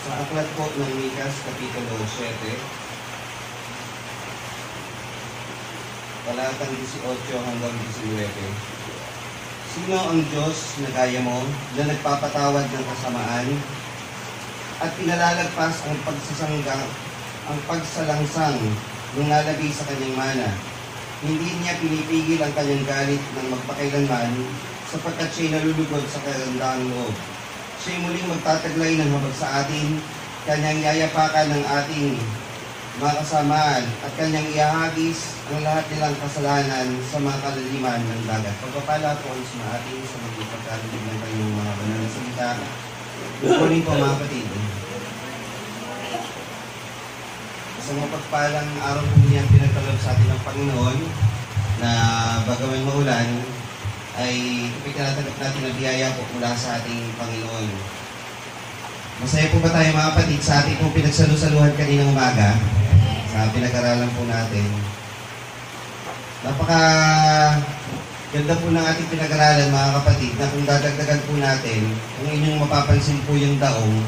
Sa aklat po ng Mikas, Kapitulo 7, talatang 18 hanggang 19. Sino ang Diyos na gaya mo, na nagpapatawad ng kasamaan at pinalalagpas ang pagsalangsang nung nalagay sa kanyang mana? Hindi niya pinipigil ang kanyang galit ng magpakailanman sapagkat siya'y nalulugod sa kagandaang loob. Siya'y muling magtataglay ng habag sa atin, kanyang yayapakan ng ating mga kasamaan at kanyang ihahagis ang lahat nilang kasalanan sa mga kalaliman ng dagat. Pagpapala po ang sa ating sa magpagkarinig ng kanyang mga banal na salita. Kukunin po mga kapatid. Isang mapagpalang araw po niyan pinagkaloob sa atin ng Panginoon na bagaman maulan ay ipagkalatanggap natin ang biyaya po mula sa ating Panginoon. Masaya po ba tayo mga kapatid sa ating pong pinagsalusaluhan kaninang umaga sa pinag-aralan po natin? Napaka ganda po ng ating pinag-aralan mga kapatid na kung dadagdagan po natin, kung inyong mapapansin po yung daong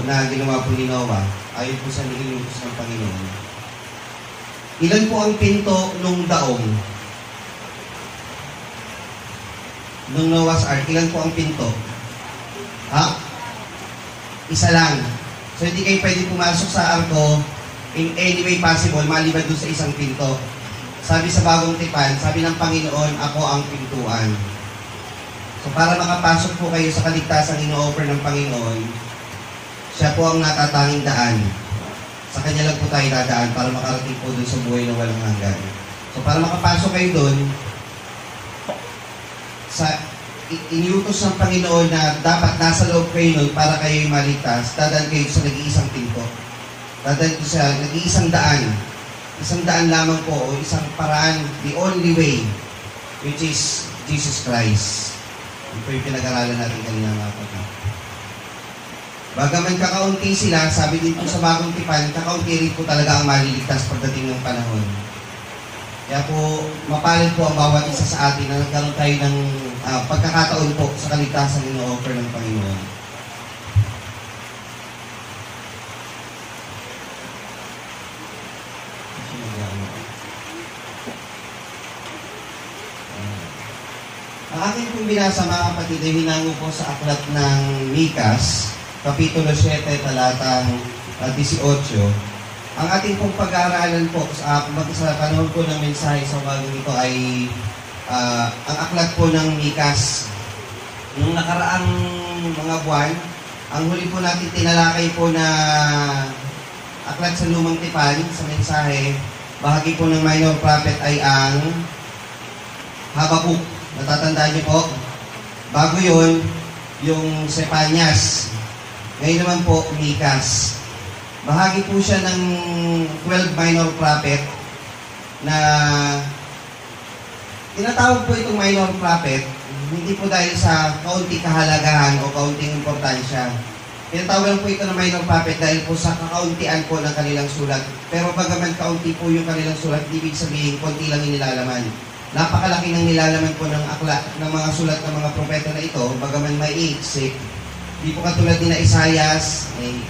na ginawa po ni Noah, ayon po sa nilutos ng Panginoon. Ilan po ang pinto nung daong? Nung Noah's Ark, ilan po ang pinto? Isa lang. So hindi kayo pwede pumasok sa arko in any way possible, maliban doon sa isang pinto. Sabi sa Bagong Tipan, sabi ng Panginoon, ako ang pintuan. So para makapasok po kayo sa kaligtasang ino-offer ng Panginoon, siya po ang natatanging daan. Sa kanya lang po tayo dadaan para makarating po doon sa buhay na walang hanggan. So para makapasok kayo doon, iniutos ng Panginoon na dapat nasa loob kayo nun para kayo'y maligtas, dadaan kayo sa nag-iisang pinto. Dadaan kayo sa nag-iisang daan. Isang daan lamang po o isang paraan, the only way, which is Jesus Christ. Ito po yung pinag-aralan natin kanina mga kapatid. Bagaman kakaunti sila, sabi din po sa Bagong Tipan, kakaunti rin po talaga ang maliligtas pagdating ng panahon. Kaya po, mapalad po ang bawat isa sa atin na nagkaroon tayo ng pagkakataon po sa kaligtasan ino-offer ng Panginoon. Ang aking pong binasa mga kapatid ay hinango po sa aklat ng Mikas, Kapitulo 7, talatang 18. Ang ating pong pag-aaralan po sa panahon po ng mensahe sa umagang ito ay ang aklat po ng Mikas. Nung nakaraang mga buwan, ang huli po natin tinalakay po na aklat sa Lumang Tipan, sa mensahe, bahagi po ng minor prophet ay ang Habakuk. Natatandaan niyo po? Bago yun, yung Sepanyas. Ngayon naman po, Mikas. Bahagi po siya ng 12 minor prophet na tinatawag po itong minor prophet, hindi po dahil sa kaunting kahalagahan o kaunting importansya. Tinatawag lang po ito ng minor prophet dahil po sa kakauntian po ng kanilang sulat. Pero bagaman kaunti po yung kanilang sulat, ibig sabihin, konti lang yung nilalaman. Napakalaki ng nilalaman po ng aklat ng mga sulat ng mga propeta na ito, bagaman may iiksik. Hindi po katulad ni Isaias, ni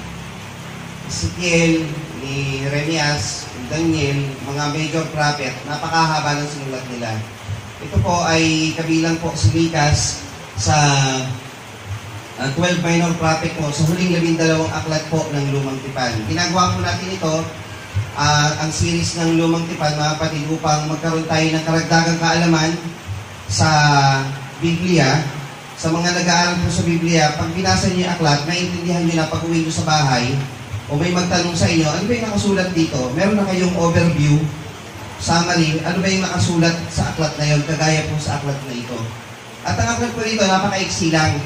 Ezekiel, ni Jeremias, ni Daniel, mga major prophet, napakahaba ng sinulat nila. Ito po ay kabilang po si Mikas sa 12 minor prophet po, sa huling 12 aklat po ng Lumang Tipan. Ginagawa po natin ito, ang series ng Lumang Tipan, mga kapatid, upang magkaroon tayo ng karagdagang kaalaman sa Biblia. Sa mga nag-aaral po sa Biblia, pag binasa niyo yung aklat, maintindihan niyo na pag-uwi niyo sa bahay, o may magtanong sa inyo, ano ba yung nakasulat dito? Meron na kayong overview, summary, ano ba yung nakasulat sa aklat na yun, kagaya po sa aklat na ito. At ang aklat po dito, napaka-iksi lang.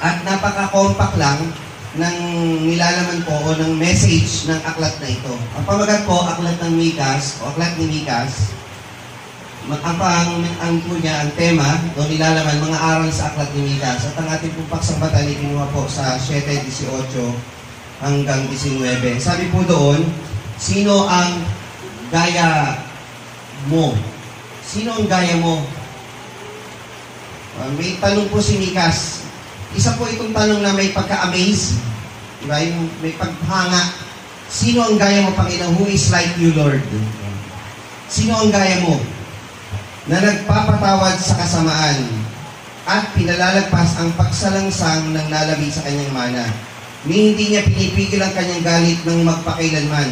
At napaka-compact lang ng nilalaman po o ng message ng aklat na ito. Ang pamagat po, aklat ng Mikas, o aklat ni Mikas, ang po niya, ang tema, o nilalaman, mga aral sa aklat ni Mikas. At ang ating pong paksambatan ay kinuha po sa 7:18 hanggang 19. Sabi po doon, sino ang gaya mo? Sino ang gaya mo? May tanong po si Mikas. Isa po itong tanong na may pagka-amaze, diba? Yung may paghanga. Sino ang gaya mo, Panginoon? Who is like you, Lord? Sino ang gaya mo na nagpapatawad sa kasamaan at pinalalagpas ang pagsalangsang ng nalabi sa kanyang mana? Ni hindi niya pinipigil ang kanyang galit ng magpakailanman.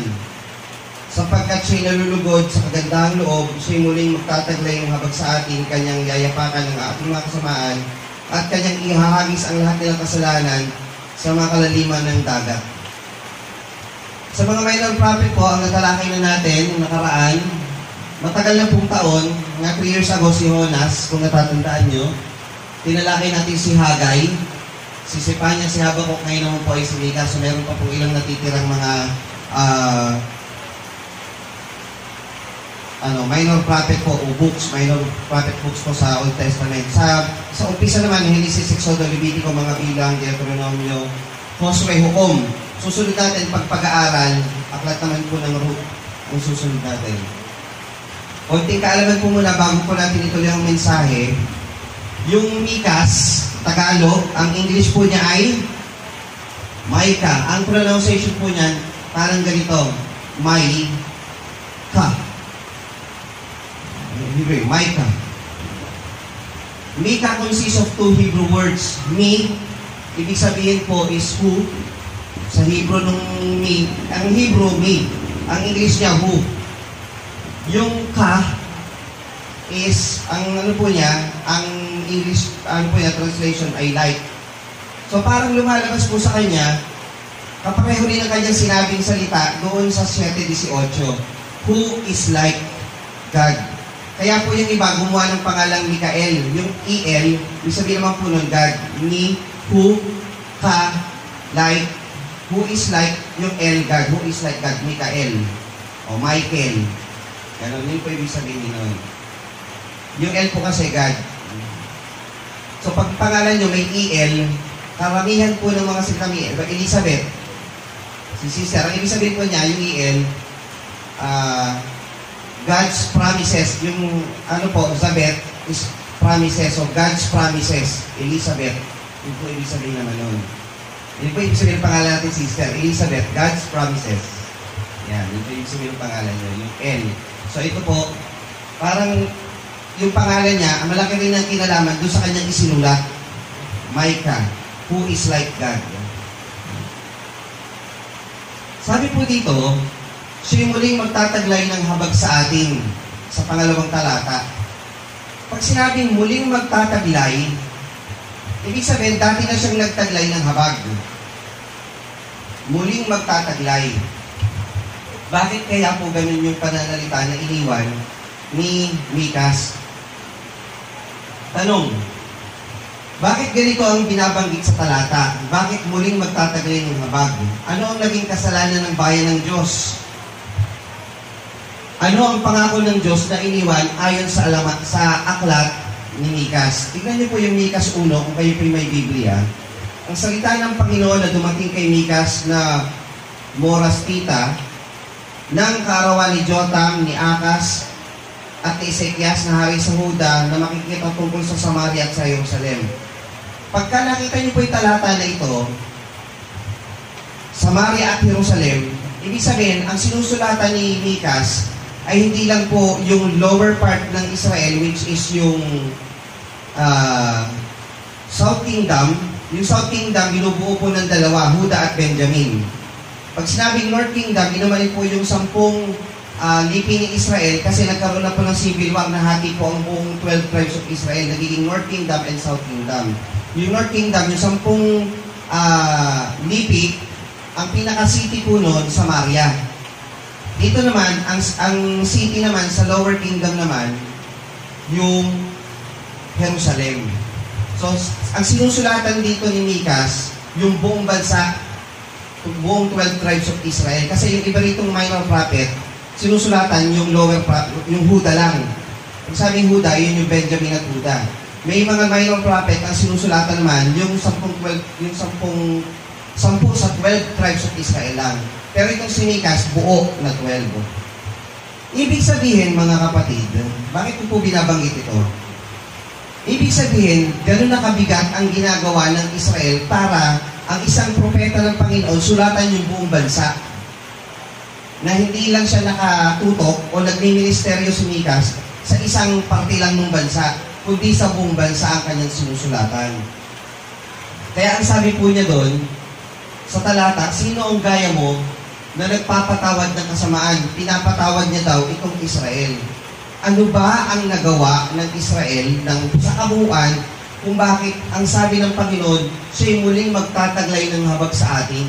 Sapagkat siya'y nalulugod sa kagandahang loob, siya'y muling magtataglay ng habag sa atin, kanyang yayapakan ng ating mga kasamaan, at kanyang ihahagis ang lahat nilang kasalanan sa mga kalaliman ng dagat. Sa mga minor prophet po, ang natalakay na natin, yung nakaraan, matagal na pong taon, nga 3 years ago si Jonas, kung natatandaan nyo, tinalakay natin si Hagay, si Sepanya, si Habakuk, ngayon naman po ay si Mika, so meron pa po ilang natitirang mga minor prophet po o books, minor prophet books po sa Old Testament. Sa umpisa naman, Genesis, Exodo, Levitico, mga bilang, Deuteronomio, Josue, Hukom. Susunod natin pag-aaral, aklat naman po ng Ruth ang susunod natin. Konting kaalaman po muna bago po natin ituloy ang mensahe. Yung Mikas, Tagalog, ang English po niya ay Micah. Ang pronunciation po niyan, parang ganito, Micah. Micah. Micah consists of 2 Hebrew words. Mi, ibig sabihin po is who. Sa Hebrew nung mi, ang Hebrew mi, ang English niya who. Yung ka is, ang po niya, ang English, translation ay like. So parang lumalabas po sa kanya, kapareho rin ang kanyang sinabing salita doon sa 7:18. Who is like God? Kaya po yung iba, gumawa ng pangalang Mikael. Yung E-L, ibig sabihin naman po nun, God. Ni, who, ka, like, who is like, yung L, God. Who is like God? Mikael. O Michael. Ganon, yun po ibig sabihin nun. Yung L po kasi, God. So, pag pangalan nyo may E-L, karamihan po ng mga sikami, Elizabeth, si sister, ang ibig sabihin po niya, yung E-L, God's promises, yung Zabeth is promises, so God's promises, Elizabeth, yun po ibig sabihin naman nun. Yun po ibig sabihin ng pangalan natin, sister, Elizabeth, God's promises. Yan, yun po ibig sabihin ng pangalan nyo, yung L. So ito po, parang yung pangalan niya, ang malaki rin ang kinalaman doon sa kanyang isinulat, Micah, who is like God. Sabi po dito, siya'y muling magtataglay ng habag sa atin sa pangalawang talata. Pag sinabing muling magtataglay, ibig sabihin, dati na siyang nagtaglay ng habag. Muling magtataglay. Bakit kaya po ganun yung pananalita na iniwan ni Mikas? Tanong, bakit ganito ang binabanggit sa talata? Bakit muling magtataglay ng habag? Ano ang naging kasalanan ng bayan ng Diyos? Ano ang pangako ng Diyos na iniwan ayon sa aklat ni Mikas? Tignan niyo po yung Mikas 1 kung kayo po may Biblia. Ang salita ng Panginoon na dumating kay Mikas na Morastita ng kaarawan ni Jotam, ni Akas, at ni Ezekias na hari sa Huda na makikita tungkol sa Samaria at sa Jerusalem. Pagka nakita niyo po yung talata na ito, Samaria at Jerusalem, ibig sabihin, ang sinusulatan ni Mikas ay hindi lang po yung lower part ng Israel, which is yung South Kingdom. Yung South Kingdom, binubuo po ng dalawa, Huda at Benjamin. Pag sinabing North Kingdom, inumanin po yung 10 lipi ni Israel kasi nagkaroon na po ng civil war na hati po ang buong 12 tribes of Israel, nagiging North Kingdom and South Kingdom. Yung North Kingdom, yung 10 lipi, ang pinaka-city po noon, Samaria. Dito naman, ang city naman, sa Lower Kingdom naman, yung Jerusalem. So, ang sinusulatan dito ni Mikas, yung buong bansa, buong 12 tribes of Israel. Kasi yung iba ritong minor prophet, sinusulatan yung yung Huda lang. Pag sabing Huda, yun yung Benjamin at Huda. May mga minor prophet ang sinusulatan naman, yung 10 sa 12 tribes of Israel lang. Pero itong si Mikas, buo na 12. Ibig sabihin, mga kapatid, bakit ko po binabanggit ito? Ibig sabihin, gano'n na kabigat ang ginagawa ng Israel para ang isang propeta ng Panginoon sulatan yung buong bansa. Na hindi lang siya nakatutok o nagmi-ministeryo si Mikas sa isang parte lang ng bansa, kundi sa buong bansa ang kanyang sinusulatan. Kaya ang sabi po niya doon, sa talata, sino ang gaya mo na nagpapatawad ng kasamaan? Pinapatawad niya daw itong Israel. Ano ba ang nagawa ng Israel sa kabuuan kung bakit ang sabi ng Panginoon, siya'y muling magtataglay ng habag sa atin?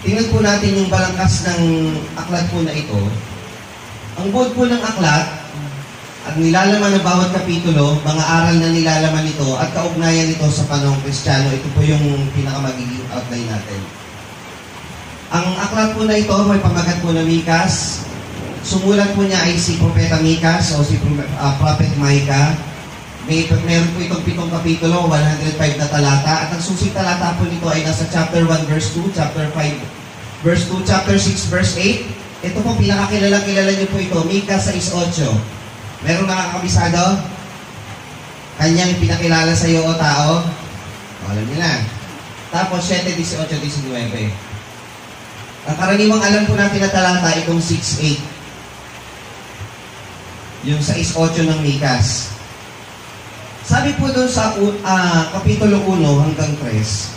Tingnan po natin yung balangkas ng aklat po na ito. Ang buod po ng aklat, at nilalaman ng bawat kapitulo, mga aral na nilalaman nito at kaugnayan nito sa panahong Kristiyano, ito po yung pinakamagiging outline natin. Ang aklat po na ito, may pamagat po na Mikas. Sumulat po niya ay si Propeta Mikas o si Prophet Micah. Meron po itong 7 kapitulo, 105 na talata. At ang susing talata po nito ay nasa chapter 1 verse 2, chapter 5 verse 2, chapter 6 verse 8. Ito po, pinakakilala niyo po ito, Micah 6:8. Merong nakakabisado? Kanyang pinakilala sa iyo o tao? Alam niyo na. Tapos 7:18-19. Ang karaniwang alam po natin na talata, itong 6:8. Yung 6:8 ng Mikas. Sabi po doon sa Kapitulo 1 hanggang 3,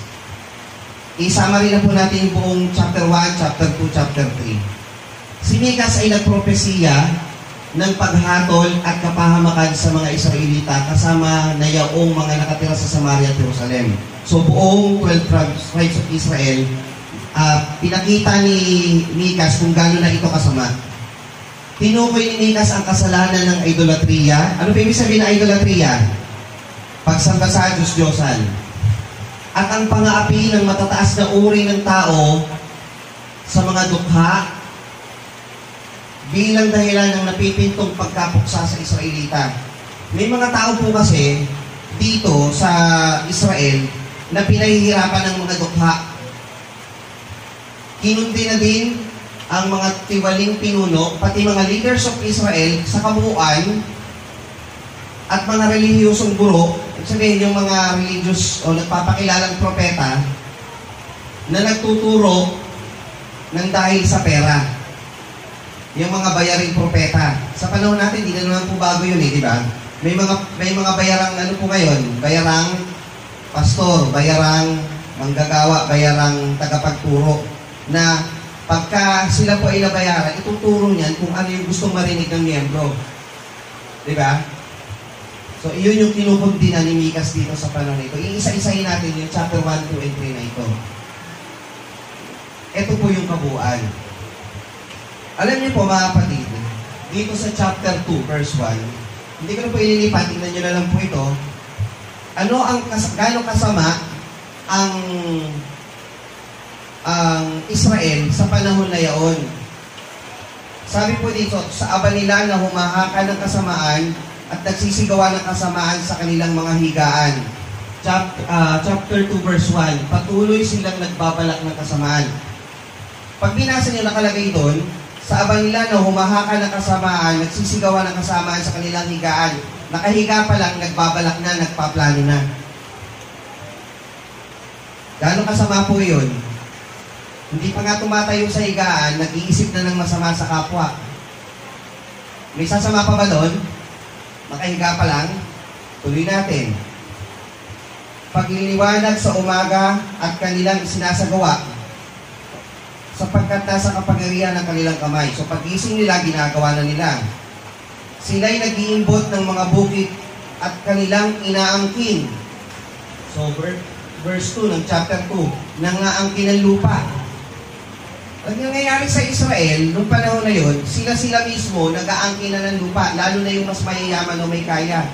i-summary na po natin yung buong chapter 1, chapter 2, chapter 3. Si Mikas ay nagpropesiya ng paghatol at kapahamakan sa mga Israelita kasama na yaong mga nakatira sa Samaria at Jerusalem. So buong 12 tribes of Israel, pinakita ni Mikas kung gano'n na ito kasama. Tinukoy ni Mikas ang kasalanan ng idolatriya. Ano ba ibig sabihin ng idolatriya? Pagsamba sa Diyos-Diyosan. At ang pang-aapi ng matataas na uri ng tao sa mga dukha bilang dahilan ng napipintong pagkapuksa sa Israelita. May mga tao po kasi dito sa Israel na pinahihirapan ng mga dukha. Kinundi na din ang mga tiwaling pinuno, pati mga leaders of Israel sa kabuuan at mga relihiyosong guro, sabihin yung mga religious o nagpapakilalang propeta na nagtuturo ng dahil sa pera. Yung mga bayaring propeta. Sa panahon natin, hindi na naman po bago yun di ba? May mga bayarang ano po ngayon, bayarang pastor, bayarang manggagawa, bayarang tagapagturo, na pagka sila po ay nabayaran, ituturo niyan kung ano yung gustong marinig ng miyembro. Di ba? So, iyon yung kinukundi na ni Mikas dito sa panahon ito. Iisa-isahin natin yung chapter 1, 2, and 3 na ito. Ito po yung kabuuan. Alam niyo po mga kapatid, dito sa chapter 2, verse 1, hindi ko na po ililipat, tingnan niyo na lang po ito, ano ang gano'ng kasama ang Israel sa panahon na yaon. Sabi po dito, sa aba nila na humahaka ng kasamaan at nagsisigawa ng kasamaan sa kanilang mga higaan. Chapter 2, verse 1, patuloy silang nagbabalak ng kasamaan. Pag binasa niyo nakalagay doon, sa aba nila na humahaka ng kasamaan, nagsisigawa ng kasamaan sa kanilang higaan. Nakahiga pa lang, nagbabalak na, nagpaplano na. Gano'ng kasama po yun? Hindi pa nga tumatayo sa higaan, nag-iisip na ng masama sa kapwa. May sasama pa ba doon? Nakahiga pa lang? Tuloy natin. Pagliliwanag sa umaga at kanilang sinasagawa, sapagkat nasa kapangyarihan ng kanilang kamay. So pag-gising nila, ginagawa na nila. Sila'y nag-iimbot ng mga bukid at kanilang inaangkin. So verse 2 ng chapter 2, nangaangkin ng lupa. Ang nangyayari sa Israel, noong panahon na yun, sila mismo nag-aangkin na ng lupa, lalo na yung mas mayayaman o may kaya.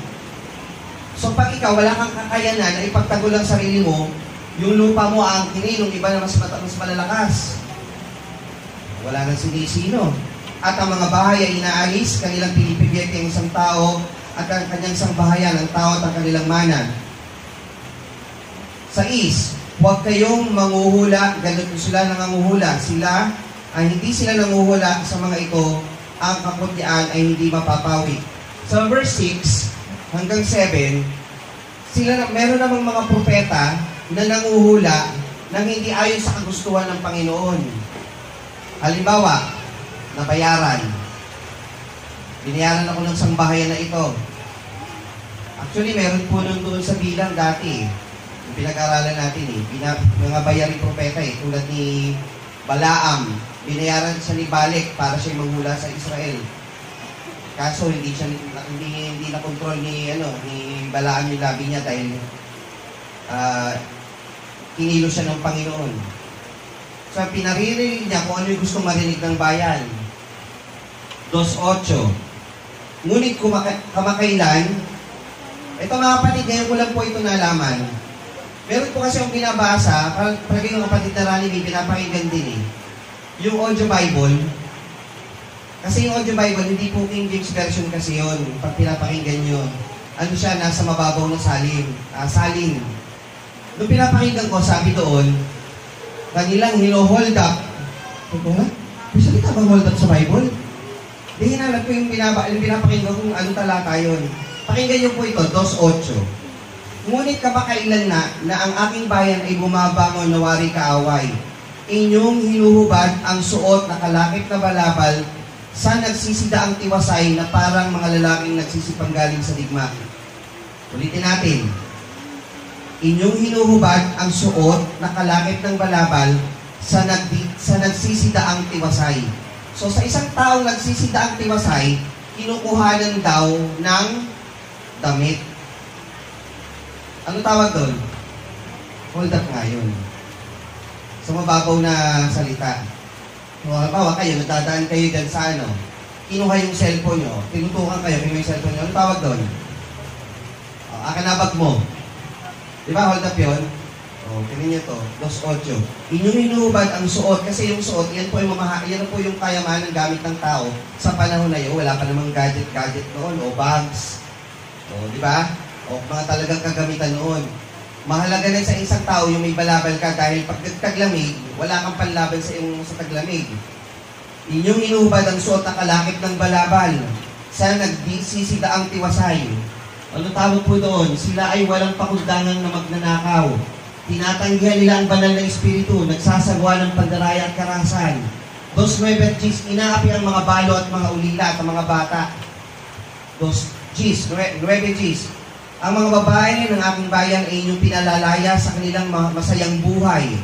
So pag ikaw, wala kang kakayanan na ipagtagol ang sarili mo, yung lupa mo aangkinin, yung iba na mas malalakas. Wala nang sinisino. At ang mga bahay ay inaalis, kanilang pinipigyan ang isang tao at ang kanyang sambahayan, ang tao at ang kanilang mana. 6, huwag kayong manguhula, ganito sila nanganguhula. Sila ay hindi sila nanguhula sa mga ito, ang kapunyaan ay hindi mapapawi. Sa verse 6, hanggang 7, meron namang mga propeta na nanguhula nang hindi ayon sa kagustuhan ng Panginoon. Halimbawa, nabayaran. Binayaran ako ng sambahayan na ito. Actually, meron po nun doon sa bilang dati. Yung pinag-aralan natin mga bayaring propeta tulad ni Balaam. Binayaran siya ni Balak para siya manghula sa Israel. Kaso hindi na control ni Balaam yung labi niya dahil kinilo siya ng Panginoon. So pinaririnig niya kung ano yung gusto marinig ng bayan. 2:8. Ngunit kamakailan, ito mga kapatid, ngayon ko lang po ito nalaman. Meron po kasi yung binabasa, parang yung kapatid na Rani, may pinapakinggan din yung audio Bible. Kasi yung audio Bible, hindi po King James Version kasi yun. Pag pinapakinggan nyo, ano siya, nasa mababaw ng salin. Nung pinapakinggan ko, sabi doon, kanilang hino-hold up. May salita bang hold up sa Bible? Di hinanap ko yung pinapakinggan kung anong talata yun. Pakinggan niyo po ito, 2:8. Ngunit kamakailan na ang aking bayan ay bumabangon na wari kaaway. Inyong hinuhubad ang suot na kalakip na balabal sa nagsisidaang tiwasay na parang mga lalaking nagsisipanggaling sa digma. Ulitin natin. Inyong hinuhubad ang suot na kalakip ng balabal sa nagsisidaang tiwasay. So sa isang taong nagsisidaang tiwasay, kinukuhanan daw ng damit. Ano tawag doon? Hold up nga yun. So mababaw na salita. So, halimbawa kayo, nagdadaan kayo dyan sa kinuha yung cellphone nyo, tinutukan kayo, kinuha yung cellphone nyo, ano tawag doon? Akanabag mo. Di ba, hold up yun? Tingnan nyo to, 2:8. Inyong hinuhubad ang suot, kasi yung suot, yan po yung kayamanan ng gamit ng tao sa panahon na yun. Wala pa namang gadget noon, o bags. Di ba? O mga talagang kagamitan noon. Mahalaga na sa isang tao yung may balabal ka dahil pag taglamig, wala kang panlaban sa taglamig. Inyong hinuhubad ang suot na kalakip ng balabal sa nagsisidaang tiwasay. Ano tawag po doon? Sila ay walang pakundangan na magnanakaw. Tinatanggihan nila ang banal na espiritu, nagsasagawa ng pandaraya at karahasan. 2:9, inaapi ang mga balo at mga ulila at mga bata. 9 Gs. Ang mga babae ng aking bayan ay inyong pinalalaya sa kanilang masayang buhay.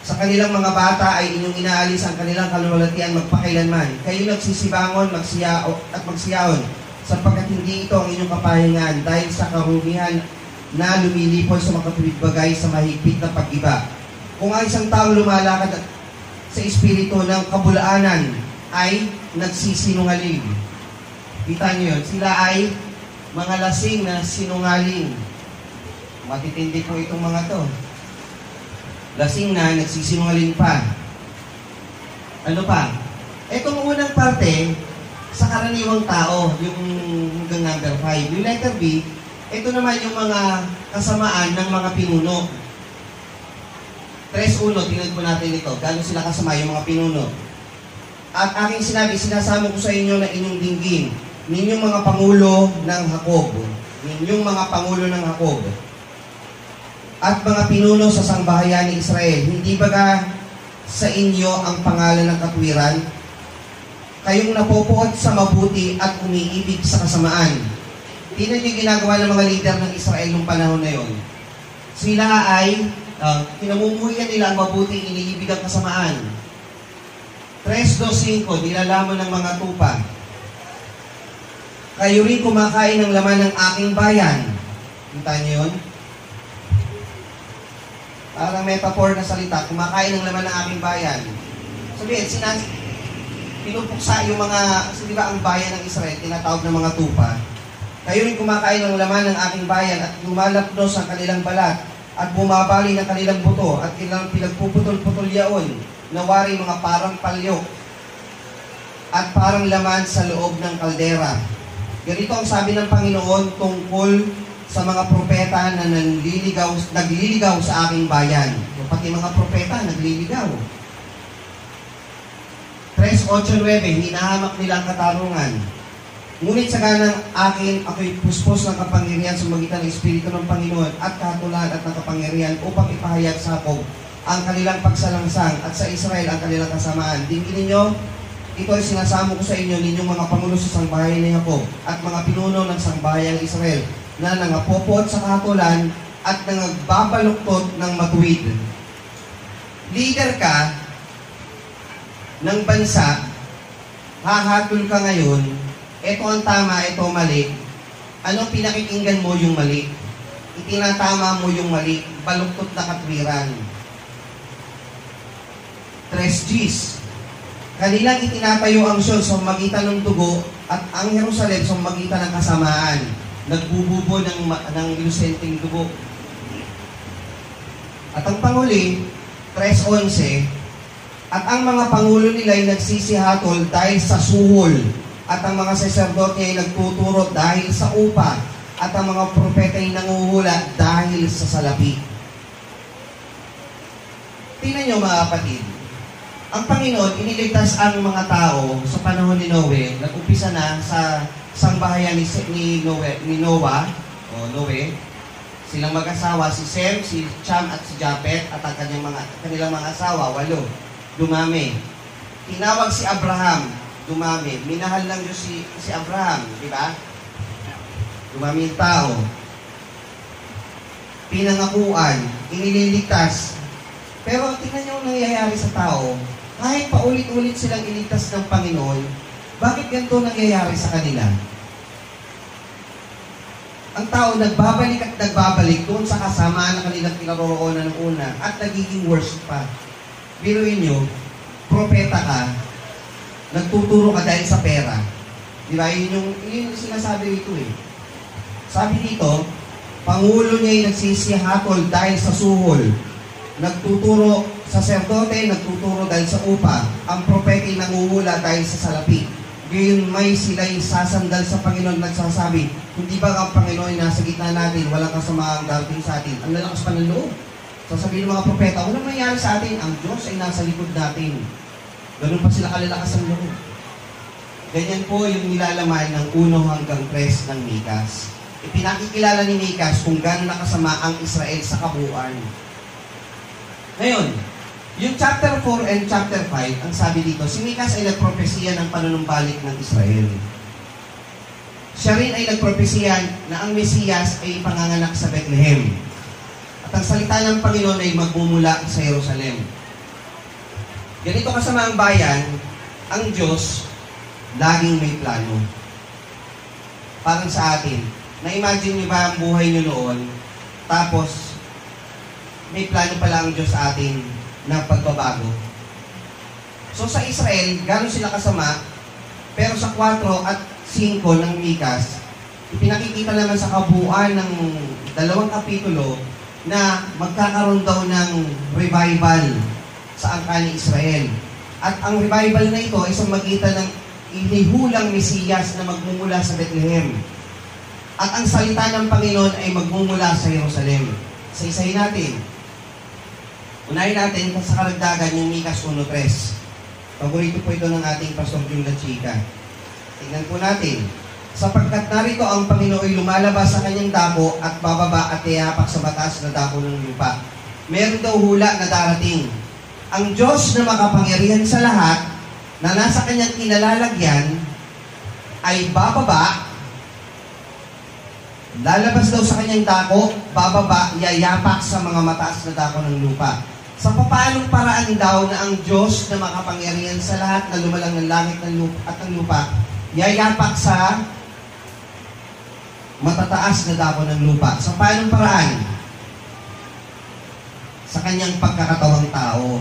Sa kanilang mga bata ay inyong inaalis ang kanilang kalulatian magpakailanman. Kayo nagsisibangon, magsiyaon, sapagkat hindi ito ang inyong kapahingan dahil sa karumihan na lumilipol sa makatuwid bagay sa mahigpit na pag-iba. Kung ang isang tao lumalakad sa espiritu ng kabulaanan ay nagsisinungaling. Kita niyo yun, sila ay mga lasing na sinungaling. Matitindi po itong mga to. Lasing na, nagsisinungaling pa. Ano pa? Itong unang parte, sa karaniwang tao, yung hanggang number 5. Yung letter B, ito naman yung mga kasamaan ng mga pinuno. 3:1, tingnan po natin ito. Gano'n sila kasama yung mga pinuno. At aking sinabi, sinasama ko sa inyo na inyong dinggin, ninyong mga pangulo ng Jacob. Ninyong mga pangulo ng Jacob. At mga pinuno sa sangbahayan ni Israel. Hindi ba sa inyo ang pangalan ng katwiran? Kayong napupuot sa mabuti at umiibig sa kasamaan. Tingnan yung ginagawa ng mga leader ng Israel nung panahon na yon. Sila ay kinamumuhian nila ang mabuti, iniibig ang kasamaan. 3:5, nilalaman ng mga tupa. Kayo rin kumakain ng laman ng aking bayan. Kita niyo yun? Parang metaphor na salita, kumakain ng laman ng aking bayan. Sabihin, pinupuksa yung mga, di ba ang bayan ng Israel, tinatawag ng mga tupa. Kayo rin kumakain ng laman ng aking bayan at lumalapnos ang kanilang balat at bumabali ng kanilang buto at kanilang pinagpuputol-putol yaon na wari mga parang palyok at parang laman sa loob ng kaldera. Ganito ang sabi ng Panginoon tungkol sa mga propeta na nagliligaw sa aking bayan. So, pati mga propeta nagliligaw. 3:8-9, hinahamak nila ang katarungan. Ngunit sa ganang akin, ako'y puspos ng kapangyarihan sa magitan ng Espiritu ng Panginoon at kahatulan at ng kapangyarihan upang ipahayag sa Jacob ang kanilang pagsalangsang at sa Israel ang kanilang kasamaan. Dinggin ninyo, ito ay sinasamo ko sa inyo ninyong mga pangulo sa sangbahayan ni Jacob at mga pinuno ng sangbahayan ng Israel na nangapopot sa kahatulan at nangagbabaluktot ng matuwid. Leader ka ng bansa, hahatol ka ngayon, ito ang tama, ito mali. Anong pinakikinggan mo yung mali? Itinatama mo yung mali, baluktot na katwiran. 3Gs. Kanilang itinatayo ang Sion sa magitan ng dugo at ang Jerusalem sa magitan ng kasamaan. Nagbububo ng inosenteng dugo. At ang panghuli, 3:11, at ang mga pangulo nila ay nagsisihatol dahil sa suhol, at ang mga saserdote ay nagtuturo dahil sa upa, at ang mga propeta ay nanguhula dahil sa salapi. Tingnan nyo mga kapatid, ang Panginoon iniligtas ang mga tao sa panahon ni Noe. Nag-umpisa na sa sangbahayan ni Noah, Noe. Silang mag-asawa, si Sem, si Cham at si Japet, at ang kanilang mga asawa, 8. Dumami. Tinawag si Abraham, dumami. Minahal ng Diyos si Abraham, di ba? Dumami yung tao. Pinangakuan, inililigtas. Pero tingnan niyo ang nangyayari sa tao. Kahit paulit-ulit silang iligtas ng Panginoon, bakit ganito nangyayari sa kanila? Ang tao nagbabalik at nagbabalik doon sa kasamaan na kanilang kinaroroonan ng una at nagiging worse pa. Biruin nyo, propeta ka, nagtuturo ka dahil sa pera. Di ba? Yun yung sinasabi dito eh. Sabi dito, Pangulo niya ay nagsisihatol dahil sa suhol. Nagtuturo, saserdote, nagtuturo dahil sa upa. Ang propeta ay nanguhula dahil sa salapi. Ngayon may sila'y sasandal sa Panginoon nagsasabi, hindi ba ang Panginoon ay nasa gitna natin, walang kasamaang darating sa atin? Ang lalakas pa ng loob. Sasabihin ng mga propeta, walang mangyari sa atin, ang Diyos ay nasa likod natin. Ganun pa sila kalalakas ang loob. Ganyan po yung nilalaman ng 1 hanggang 3 ng Mikas. Ipinakikilala ni Mikas kung gano'n nakasama ang Israel sa kabuuan. Ngayon, yung chapter 4 and chapter 5, ang sabi dito, si Mikas ay nagpropesiya ng panunumbalik ng Israel. Siya rin ay nagpropesiya na ang Mesiyas ay panganganak sa Bethlehem. At ang salita ng Panginoon ay magmumula sa Jerusalem. Ganito kasama ang bayan, ang Diyos, laging may plano. Parang sa atin, na-imagine niyo ba ang buhay niyo noon, tapos may plano pala ang Diyos sa atin na pagbabago. So sa Israel, gano'n sila kasama, pero sa 4 at 5 ng Mikas, ipinakikita naman sa kabuuan ng 2 kapitulo na magkakaroon daw ng revival sa angkan ni Israel. At ang revival na ito ay sa magitan ng inihulang Mesiyas na magmumula sa Bethlehem. At ang salita ng Panginoon ay magmumula sa Jerusalem. Isa-isahin natin. Unahin natin sa karagdagan yung Mikas 1:3. Paborito po ito ng ating Pastor Jun La Chica. Tingnan po natin. Sapagkat narito ang Panginoon ay lumalabas sa kanyang dako at bababa at yayapak sa mataas na dako ng lupa. Meron daw hula na darating. Ang Diyos na makapangyarihan sa lahat na nasa kanyang kinalalagyan ay bababa, lalabas daw sa kanyang dako, bababa, yayapak sa mga mataas na dako ng lupa. Sa papaanong paraan daw na ang Diyos na makapangyarihan sa lahat na lumalang ng langit at ng lupa, yayapak sa matataas na dako ng lupa. Sa paanong paraan? Sa kanyang pagkakatawang tao.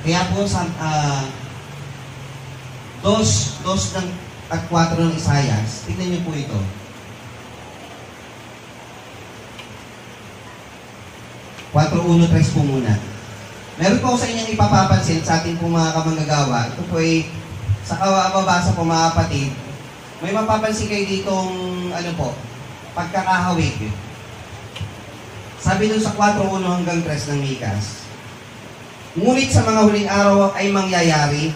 Kaya po sa 2 at 4 ng Isayas, tignan niyo po ito. Quatro, 1:3 po muna. Meron po sa inyong ipapapansin sa ating pong mga kamanggagawa. Ito po ay sa kababasa po mga kapatid. May mapapansin kayo ditong pagkakahawig. Sabi dun sa 4:1 hanggang 3 ng Mikas, ngunit sa mga huling araw ay mangyayari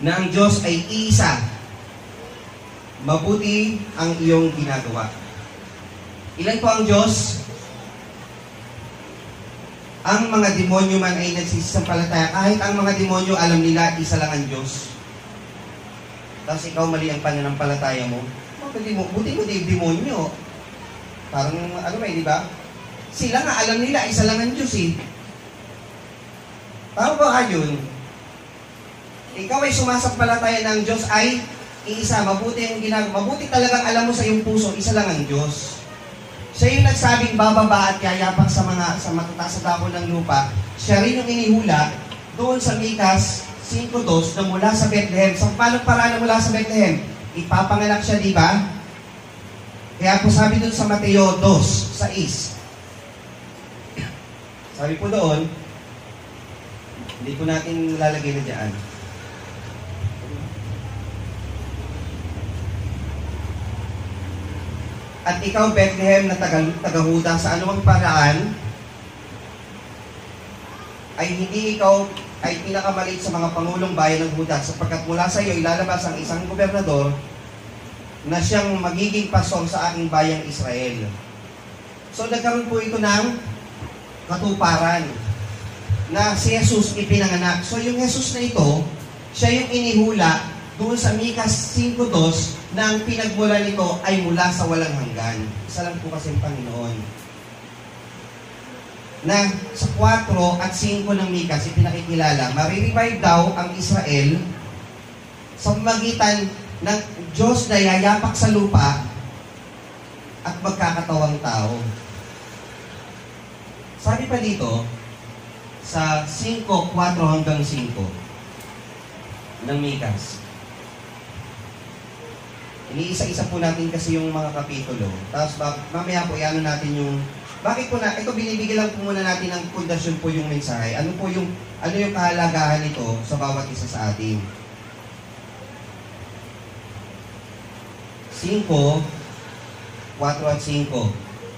na ang Diyos ay iisa, mabuti ang iyong ginagawa. Ilan po ang Diyos? Ang mga demonyo man ay nagsisisampalataya. Kahit ang mga demonyo, alam nila, isa lang ang Diyos. Tapos ikaw mali ang pananampalataya mo. Buti mo di demonyo. Parang ano ba, di ba? Sila nga, alam nila, isa lang ang Diyos eh. Tama ba yun? Ikaw ay sumasampalataya ng Diyos ay iisa. Mabuti ang ginagawa. Mabuti talagang alam mo sa iyong puso, isa lang ang Diyos. Siya yung nagsabing bababa at yayapak sa matataas sa dako ng lupa. Siya rin yung inihula doon sa Mikas 5:2 na mula sa Bethlehem. Sa paano paraan na mula sa Bethlehem? Ipapanganak siya, di ba? Kaya po sabi doon sa Mateo 2:6. Sabi po doon, hindi po natin lalagay na dyan. At ikaw, Bethlehem, na taga-Huda, sa anumang paraan, ay hindi ikaw ay pinakamaliit sa mga pangulong bayan ng Huda, sapagkat mula sa iyo ilalabas ang isang gobernador na siyang magiging pastor sa aking bayang Israel. So, nagkaroon po ito ng katuparan na si Jesus ipinanganak. So, yung Jesus na ito, siya yung inihula doon sa Mikas 5:2 na ang pinagmula nito ay mula sa walang hanggan. Isa lang po kasi ang Panginoon. Na sa 4 at 5 ng Mikas, ipinakikilala, marirevive daw ang Israel sa magitan ng Diyos na yayapak sa lupa at magkakatawang tao. Sabi pa dito, sa 5:4 hanggang 5 ng Mikas. Iniisa-isa po natin kasi yung mga kapitulo. Tapos mamaya po, iano natin yung... Bakit po na... Ito, binibigyan lang po muna natin ng pundasyon po yung mensahe. Ano yung kahalagahan nito sa bawat isa sa atin. 5, 4 at 5.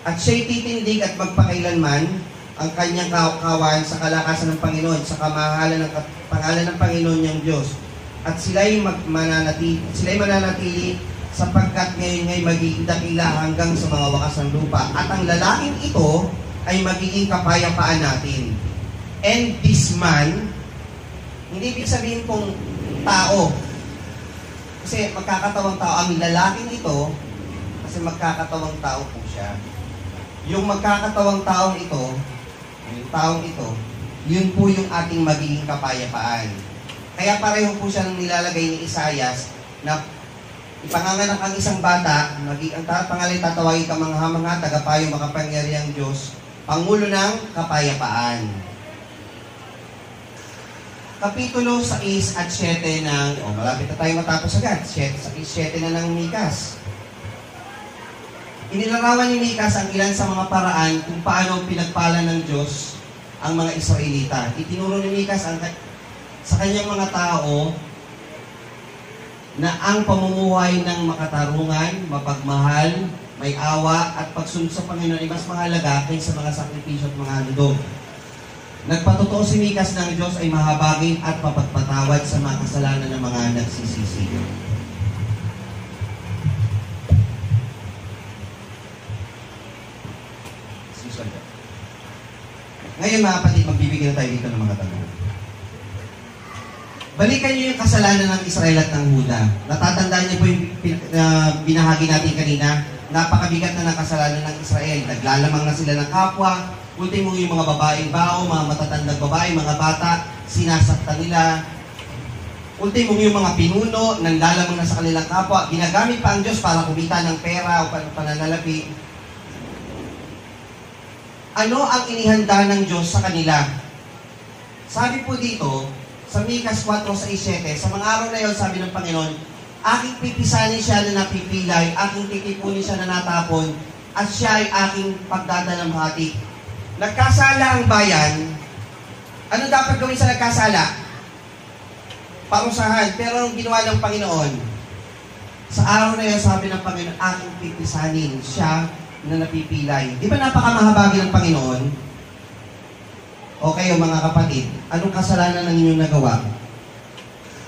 At siya'y titindig at magpakailanman ang kanyang kawan sa kalakasan ng Panginoon, sa kamahalan ng pangalan ng Panginoon niyang Diyos. At sila'y mananatili sapagkat ngayon ngay magiging dakila hanggang sa mga wakas ng lupa. At ang lalaking ito ay magiging kapayapaan natin. And this man, hindi ibig sabihin kung tao. Kasi magkakatawang tao. Ang lalaking ito, kasi magkakatawang tao po siya. Yung magkakatawang taong ito, yung taong ito, yun po yung ating magiging kapayapaan. Kaya pareho po siya ng nilalagay ni Isaias na ipanganganak ang isang bata, ang pangalan tatawagin ka mga tagapayo makapangyarihang Diyos, Pangulo ng Kapayapaan. Kapitulo 6 at 7 ng, malapit na tayo matapos agad, 7 na ng Mikas. Inilarawan ni Mikas ang ilan sa mga paraan kung paano pinagpala ng Diyos ang mga Israelita. Itinuro ni Mikas sa kanyang mga tao na ang pamumuhay ng makatarungan, mapagmahal, may awa at pagsunod sa Panginoon ay mas mahalaga kaysa mga sakripisyo at mga handog. Nagpatotoo si Mikas na ang Diyos ay mahabagin at mapagpatawad sa mga kasalanan ng mga nagsisisi. Ngayon mga kapatid, magbibigyan tayo dito ng mga tanong. Balikan niyo yung kasalanan ng Israel at ng Huda. Natatandaan niyo po yung binahagi natin kanina. Napakabigat na ng kasalanan ng Israel. Naglalamang na sila ng kapwa. Ultimo yung mga babaeng bao, mga matatandang babae, mga bata, sinasaktan nila. Ultimo yung mga pinuno, nanglalamang na sa kanilang kapwa. Ginagamit pa ang Diyos para kumita ng pera o pananalapi. Ano ang inihanda ng Diyos sa kanila? Sabi po dito, sa Mikas 4:6-7, sa mga araw na yon, sabi ng Panginoon, aking pipisanin siya na napipilay, aking titipunin siya na natapon, at siya ay aking pagdadalamhati. Nagkasala ang bayan. Ano dapat gawin sa nagkasala? Parusahan. Pero ang ginawa ng Panginoon, sa araw na yon, sabi ng Panginoon, aking pipisanin siya na napipilay. Di ba napakamahabagi ng Panginoon? O kayo mga kapatid, anong kasalanan ang inyong nagawa?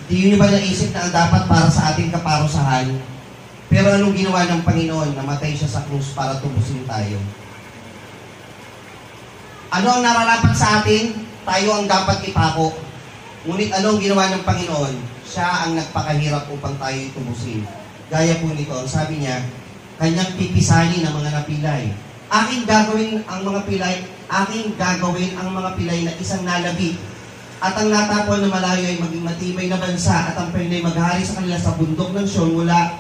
Di nyo ba naisip na ang dapat para sa ating kaparusahan? Pero anong ginawa ng Panginoon? Namatay siya sa krus para tubusin tayo. Ano ang nararapat sa atin? Tayo ang dapat ipako. Ngunit ano ang ginawa ng Panginoon? Siya ang nagpakahirap upang tayo tubusin. Gaya po nito, ang sabi niya, kanyang pipisanin ang mga napilay. Aking gagawin ang mga pilay na isang nalabi. At ang natapon na malayo ay maging matibay na bansa at ang Panginoon ay maghari sa kanila sa bundok ng Sion mula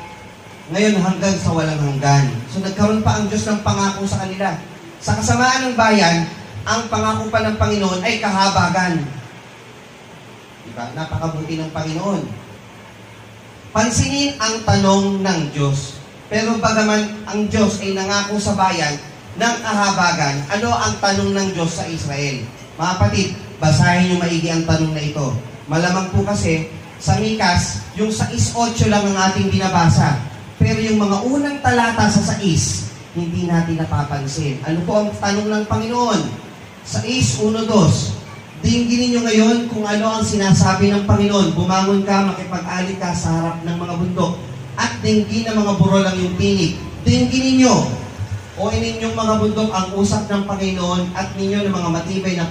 ngayon hanggang sa walang hanggan. So nagkaroon pa ang Diyos ng pangako sa kanila. Sa kasamaan ng bayan, ang pangako pa ng Panginoon ay kahabagan. Diba? Napakabuti ng Panginoon. Pansinin ang tanong ng Diyos. Pero bagaman ang Diyos ay nangako sa bayan ng kahabagan, ano ang tanong ng Diyos sa Israel? Mga kapatid, basahin niyo maigi ang tanong na ito. Malamang po kasi, sa Mikas, yung 6:8 lang ang ating binabasa. Pero yung mga unang talata sa 6, hindi natin napapansin. Ano po ang tanong ng Panginoon? 6:1-2. Dingginin niyo ngayon kung ano ang sinasabi ng Panginoon. Bumangon ka, makipag-alik ka sa harap ng mga bundok. At dinggin ng mga burol ang iyong tinig. Dingginin niyo, o ininyong mga bundok ang usap ng Panginoon at ninyo ng mga matibay na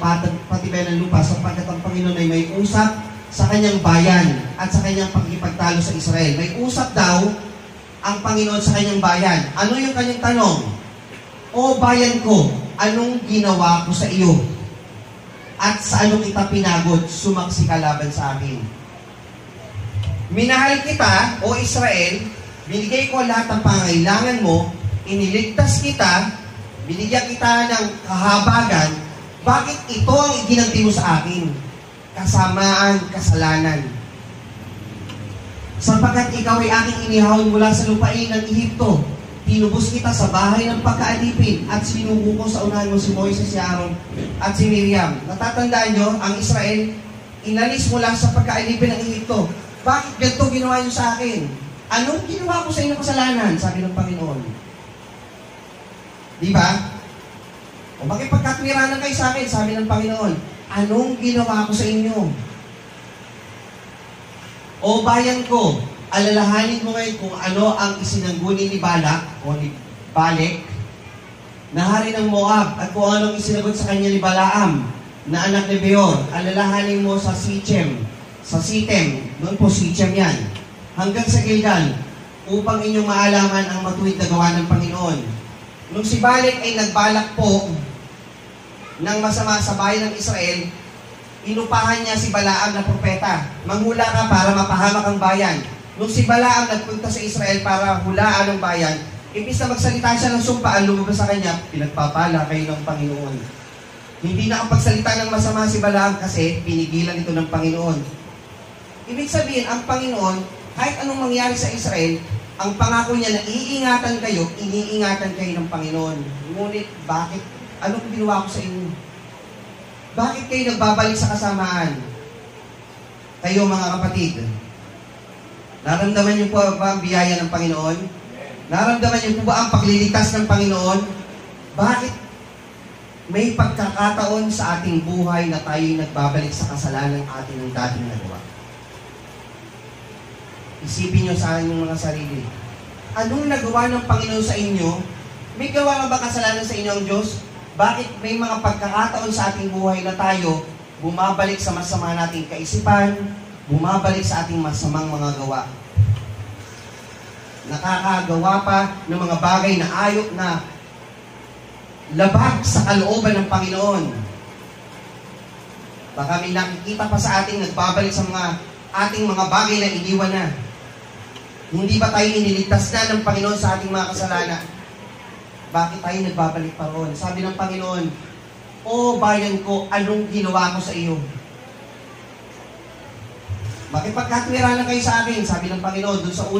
patibay ng lupa sapagkat ang Panginoon ay may usap sa kanyang bayan at sa kanyang pagkipagtalo sa Israel. May usap daw ang Panginoon sa kanyang bayan. Ano yung kanyang tanong? O bayan ko, anong ginawa ko sa iyo? At sa anong kita pinagod, sumaksi ka laban sa akin? Minahal kita, o Israel, binigay ko lahat ng pangailangan mo, iniligtas kita, binigyan kita ng kahabagan, bakit ito ang iginanti mo sa akin? Kasamaan, kasalanan. Sapagkat ikaw ay aking inihawin mula sa lupain ng Ehipto, tinubos kita sa bahay ng pagkaalipin at sinubo ko sa unahan mo si Moises, si Aaron at si Miriam. Natatandaan nyo, ang Israel, inalis mula sa pagkaalipin ng Ehipto. Bakit ganito ginawa nyo sa akin? Anong ginawa ko sa inyong kasalanan? Sabi ng Panginoon. Diba? O makipagkatwiranan kayo sa akin, sabi ng Panginoon, anong ginawa ko sa inyo? O bayan ko, alalahanin mo ngayon kung ano ang isinangguni ni Balak o ni Balek na hari ng Moab at kung anong isinagot sa kanya ni Balaam na anak ni Beor. Alalahanin mo sa Sichem, noon po Sichem yan, hanggang sa Gilgal upang inyong maalaman ang matuwid na gawa ng Panginoon. Nung si Balak ay nagbalak po ng masama sa bayan ng Israel, inupahan niya si Balaam na propeta. Manghula ka para mapahamak ang bayan. Nung si Balaam nagpunta sa Israel para hulaan ang bayan, imbis na magsalita siya ng sumpa, ang lumabas sa kanya, pinagpapala kayo ng Panginoon. Hindi nakapagsalita ng masama si Balaam kasi pinigilan ito ng Panginoon. Ibig sabihin, ang Panginoon, kahit anong mangyari sa Israel, ang pangako niya na iingatan kayo, iniingatan kayo ng Panginoon. Ngunit, bakit? Anong ginawa ko sa inyo? Bakit kayo nagbabalik sa kasamaan? Kayo mga kapatid, naramdaman niyo po ba ang biyaya ng Panginoon? Naramdaman niyo po ba ang pagliligtas ng Panginoon? Bakit may pagkakataon sa ating buhay na tayo'y nagbabalik sa kasalanan atin ng dating nagawa? Isipin niyo sa inyong mga sarili. Anong nagawa ng Panginoon sa inyo? May gawa ba kasalanan sa inyo ang Diyos? Bakit may mga pagkakataon sa ating buhay na tayo bumabalik sa masama nating kaisipan, bumabalik sa ating masamang mga gawa? Nakakagawa pa ng mga bagay na ayok na labag sa kalooban ng Panginoon. Baka may nakikita pa sa ating nagbabalik sa ating mga bagay na iniwan na. Hindi ba tayo iniligtas na ng Panginoon sa ating mga kasalanan? Bakit tayo nagbabalik pa roon? Sabi ng Panginoon, O bayan ko, anong ginawa ko sa iyo? Makipagkatwiranan kayo sa akin, sabi ng Panginoon, dun sa 1.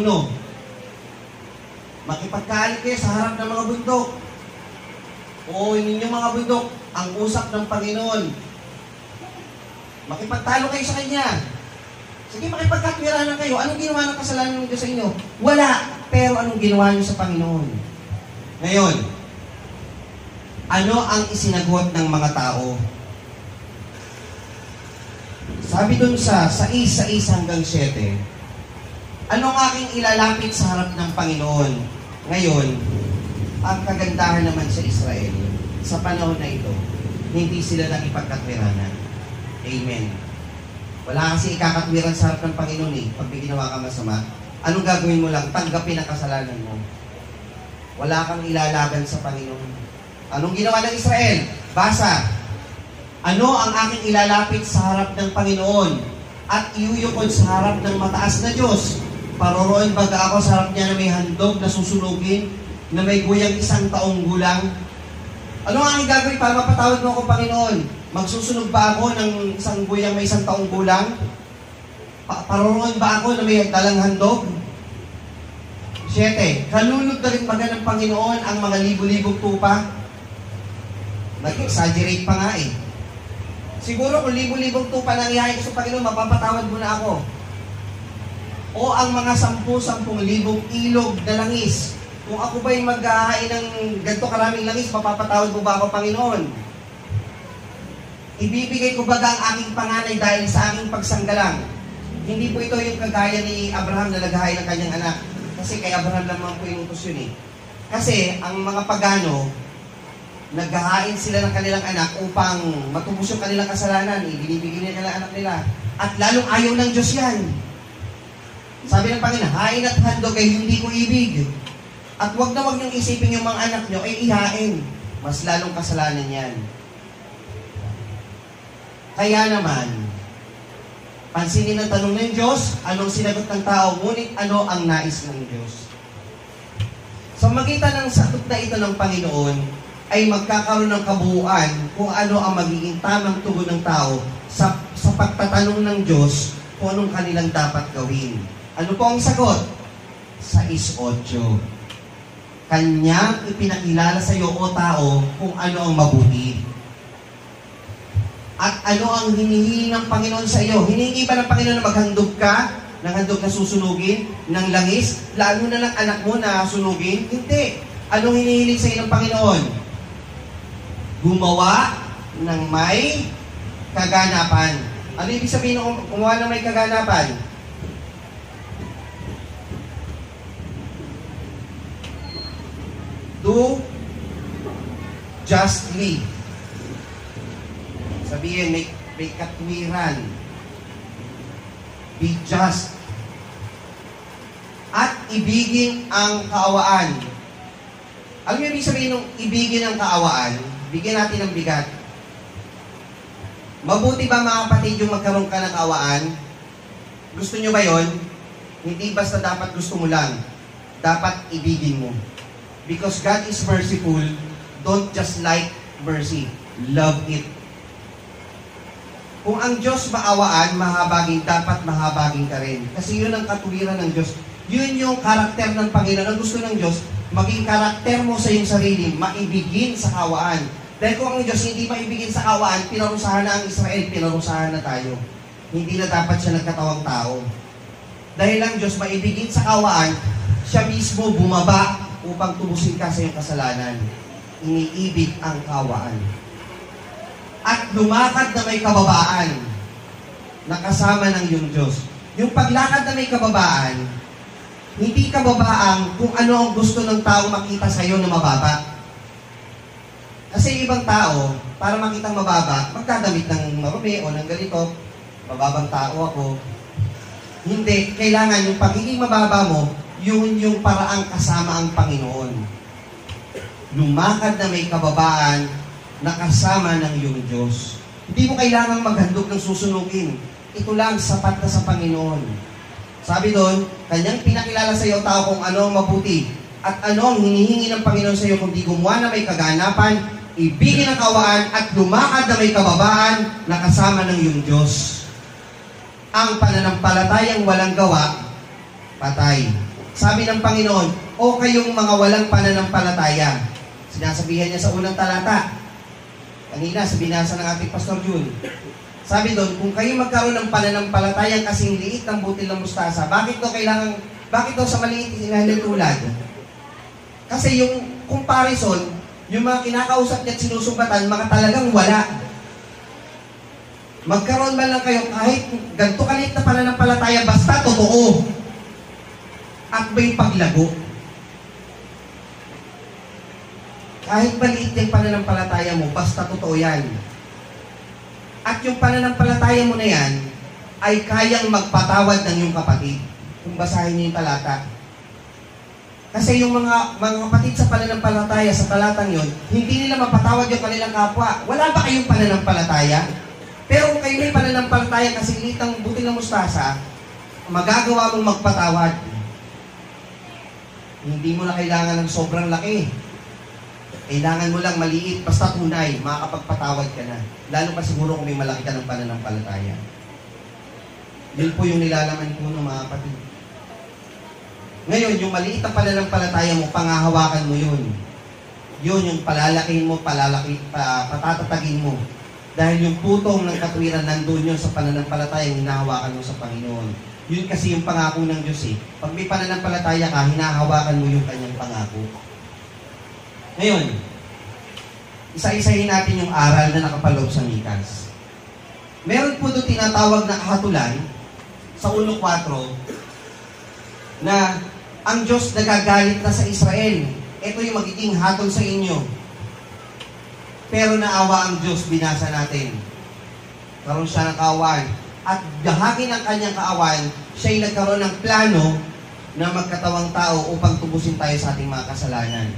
Makipagkaalit kayo sa harap ng mga bundok. O inyong mga bundok, ang usap ng Panginoon. Makipagtalo kayo sa Kanya. Sige, makipagkatwiranan kayo. Anong ginawa ng kasalanan ng Diyos sa inyo? Wala. Pero anong ginawa niyo sa Panginoon? Ngayon, ano ang isinagot ng mga tao? Sabi dun sa 6:6-7, ano ang aking ilalapit sa harap ng Panginoon? Ngayon, ang kagandahan naman sa Israel, sa panahon na ito, hindi sila nang ipagkatwiranan. Amen. Wala kasi ikakatwiran sa harap ng Panginoon pag may ginawa ka masama. Anong gagawin mo lang? Tanggapin ang kasalanan mo. Wala kang ilalaban sa Panginoon. Anong ginawa ng Israel? Basa. Ano ang aking ilalapit sa harap ng Panginoon at iuyukod sa harap ng mataas na Diyos? Paroroon baga ako sa harap niya na may handog na susunugin, na may guyang 1 taong gulang? Ano ang aking gagawin para mapatawad mo ako, Panginoon? Magsusunog ba ako ng isang guyang may 1 taong gulang? Paroroon ba ako na may dalang handog? 7. Kalulog na rin baga ng Panginoon ang mga libo-libong tupa? Nag-exaggerate pa nga Siguro kung libo-libong tupa nang ihain ko sa Panginoon, mapapatawad mo na ako. O ang mga 10,000 libong ilog na langis. Kung ako ba'y maghahain ng ganito karaming langis, mapapatawad mo ba ako, Panginoon? Ibibigay ko baga ang aking panganay dahil sa aking pagsanggalang. Hindi po ito yung kagaya ni Abraham na naghahain ng kanyang anak. Kasi kay Abraham lamang po inutos yun Kasi ang mga pagano, naghahain sila ng kanilang anak upang matubos yung kanilang kasalanan. Binibigyan nila ang anak nila. At lalong ayaw ng Diyos yan. Sabi ng Panginoon, hain at handog ay hindi ko ibig. At wag na wag niyong isipin yung mga anak niyo ay ihain. Mas lalong kasalanan yan. Kaya naman, pansinin ang tanong ng Diyos, anong sinagot ng tao, ngunit ano ang nais ng Diyos. Sa magitan ng sagot na ito ng Panginoon, ay magkakaroon ng kabuuan kung ano ang magiging tamang tugon ng tao sa pagtatanong ng Diyos kung anong kanilang dapat gawin. Ano po ang sagot? 6:8. Kanyang ipinakilala sa iyo, o tao, kung ano ang mabuti. At ano ang hinihingi ng Panginoon sa iyo? Hinihingi ba ng Panginoon na maghandog ka? Ng handog na susunugin? Ng langis? Lalo na ng anak mo na sunugin? Hindi. Anong hinihiling sa iyo ng Panginoon? Gumawa ng may kaganapan. Ano ibig sabihin ng gumawa ng may kaganapan? Do justly. Sabihin, may katwiran. Be just. At ibigin ang kaawaan. Alam niyo ibig sabihin ng ibigin ang kaawaan? Bigyan natin ng bigat. Mabuti ba mga kapatid yung magkaroon ka ng kaawaan? Gusto nyo ba yon? Hindi basta dapat gusto mo lang. Dapat ibigin mo. Because God is merciful, don't just like mercy. Love it. Kung ang Diyos maawaan, mahabagin, dapat mahabagin ka rin. Kasi yun ang katuwiran ng Diyos. Yun yung karakter ng Panginoon. Ang gusto ng Diyos, maging karakter mo sa iyong sarili, maibigin sa kaawaan. Dahil kung ang Diyos hindi maibigin sa kaawaan, pinarusahan na ang Israel, pinarusahan na tayo. Hindi na dapat siya nagkatawang tao. Dahil ang Diyos maibigin sa kaawaan, siya mismo bumaba upang tubusin ka sa iyong kasalanan. Iniibig ang kaawaan. At lumakad na may kababaan na kasama ng iyong Diyos. Yung paglakad na may kababaan, hindi kababaan kung ano ang gusto ng tao makita sa iyo na mababa. Kasi ibang tao, para makitang mababa, magdadamit ng marumi o ng ganito, mababang tao ako. Hindi, kailangan yung pagiging mababa mo, yun yung paraang kasama ang Panginoon. Lumakad na may kababaan na kasama ng iyong Diyos. Hindi mo kailangang maghandog ng susunugin. Ito lang, sapat na sa Panginoon. Sabi doon, kanyang pinakilala sa iyo tao kung ano ang mabuti at ano ang hinihingi ng Panginoon sa iyo kundi gumawa na may kaganapan, ibigin ang kaawaan at lumakad na may kababaan na kasama ng iyong Diyos. Ang pananampalatayang walang gawa, patay. Sabi ng Panginoon, o kayong mga walang pananampalataya. Sinasabihan niya sa unang talata. Kanina, sa binasa ng ating Pastor June. Sabi doon, kung kayo magkaroon ng pananampalatayang kasing liit ng butil ng mustasa, bakit daw sa maliit hinahintulad? Kasi yung comparison, yung mga kinakausap niya at sinusumbatan, mga talagang wala. Magkaroon man lang kayo kahit ganito kalit na pananampalataya, basta totoo. At may paglago. Kahit maliit yung pananampalataya mo, basta totoo yan. At yung pananampalataya mo na yan, ay kayang magpatawad ng iyong kapatid. Kung basahin niyo yung talata. Kasi yung mga kapatid sa pananampalataya, sa talatang yon, hindi nila mapatawad yung kanilang kapwa. Wala ba kayong pananampalataya? Pero kung kayo may pananampalataya kasi litang butil ng mustasa, magagawa mong magpatawad. Hindi mo na kailangan ng sobrang laki. Kailangan mo lang maliit, basta tunay, makakapagpatawad ka na. Lalo pa siguro kung may malaki ka ng pananampalataya. Yun po yung nilalaman ko ng mga kapatid. Ngayon, yung maliit na pananampalataya mo, pangahawakan mo yun. Yun yung palalakihin mo, patatatagin mo. Dahil yung putong ng katwiran nandun yun sa pananampalataya, hinahawakan mo sa Panginoon. Yun kasi yung pangako ng Diyos eh. Pag may pananampalataya ka, hinahawakan mo yung kanyang pangako. Ngayon, isa-isahin natin yung aral na nakapaloob sa Mikas. Meron po doon tinatawag na kahatulan sa 1:4 na ang Diyos nagagalit na sa Israel. Ito yung magiging hatol sa inyo. Pero naawa ang Diyos, binasa natin. Karoon siya ng kaawaan. At dahagin ang kanyang kaawaan, siya'y nagkaroon ng plano na magkatawang tao upang tubusin tayo sa ating mga kasalanan.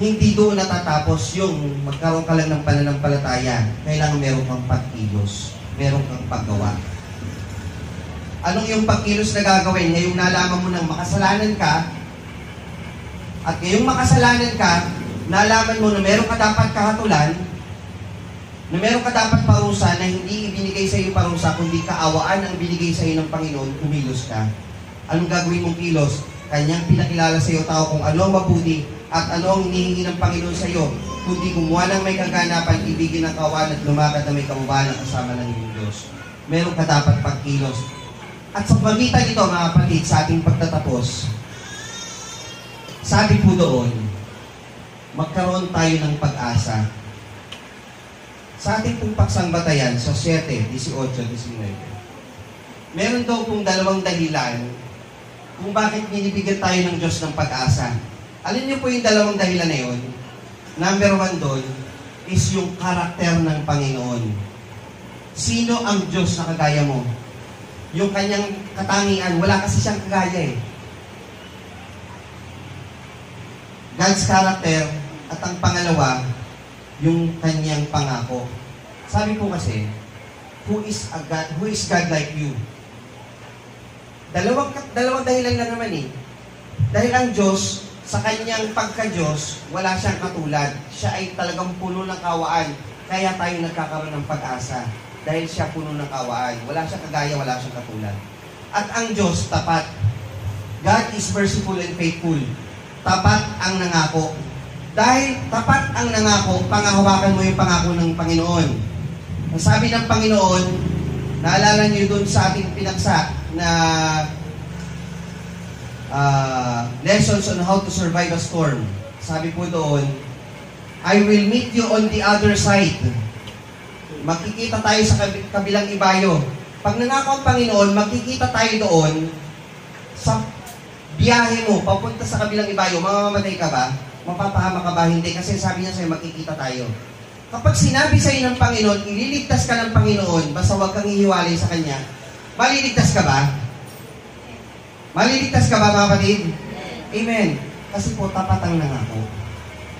Hindi doon natatapos yung magkaroon ka lang ng pananampalataya. Kailangan meron kang pagkilos. Meron kang paggawa. Anong yung pagkilos na gagawin? Ngayong nalaman mo ng makasalanan ka, at ngayong makasalanan ka, nalaman mo na meron ka dapat kahatulan, na meron ka dapat parusa na hindi ibinigay sa iyo parusa, kundi kaawaan ang binigay sa iyo ng Panginoon, kumilos ka. Anong gagawin mong kilos? Kanyang pinakilala sa iyo tao kung ano ang mabuti at ano ang hinihingi ng Panginoon sa iyo, kundi gumawa ng may kaganapan, ibigin ang kaawaan at lumakad na may kabubalan kasama ng iyong Diyos. Meron ka dapat pagkilos. At sa pagitan nito, mga kapatid, sa ating pagtatapos, sabi po doon, magkaroon tayo ng pag-asa. Sa ating pong paksang batayan, sa 7, 18, 19, meron daw pong dalawang dahilan kung bakit binibigyan tayo ng Diyos ng pag-asa. Alin niyo po yung dalawang dahilan na yun? Number 1 doon is yung karakter ng Panginoon. Sino ang Diyos na kagaya mo? Yung kanyang katangian, wala kasi siyang kagaya eh. God's character, at ang pangalawa, yung kanyang pangako. Sabi po kasi, who is God like you? Dalawang dahilan lang naman eh. Dahil ang Diyos, sa kanyang pagka-Diyos, wala siyang katulad. Siya ay talagang puno ng kawaan. Kaya tayo nagkakaroon ng pag-asa. Dahil siya puno ng kawaan. Wala siyang kagaya, wala siyang katulad. At ang Diyos, tapat. God is merciful and faithful. Tapat ang nangako. Dahil tapat ang nangako, pangahawakan mo yung pangako ng Panginoon. Ang sabi ng Panginoon, naalala niyo doon sa ating pinaksa na lessons on how to survive a storm. Sabi po doon, I will meet you on the other side. Makikita tayo sa kabilang ibayo. Pag nangako ang Panginoon, makikita tayo doon sa biyahe mo, papunta sa kabilang ibayo. Mamamatay ka ba? Mapapahama ka ba? Hindi. Kasi sabi niya sa'yo, makikita tayo. Kapag sinabi sa'yo ng Panginoon, ililigtas ka ng Panginoon, basta huwag kang hihiwalay sa Kanya, maliligtas ka ba? Maliligtas ka ba, mga kapatid? Amen. Kasi po, tapat ang nangako.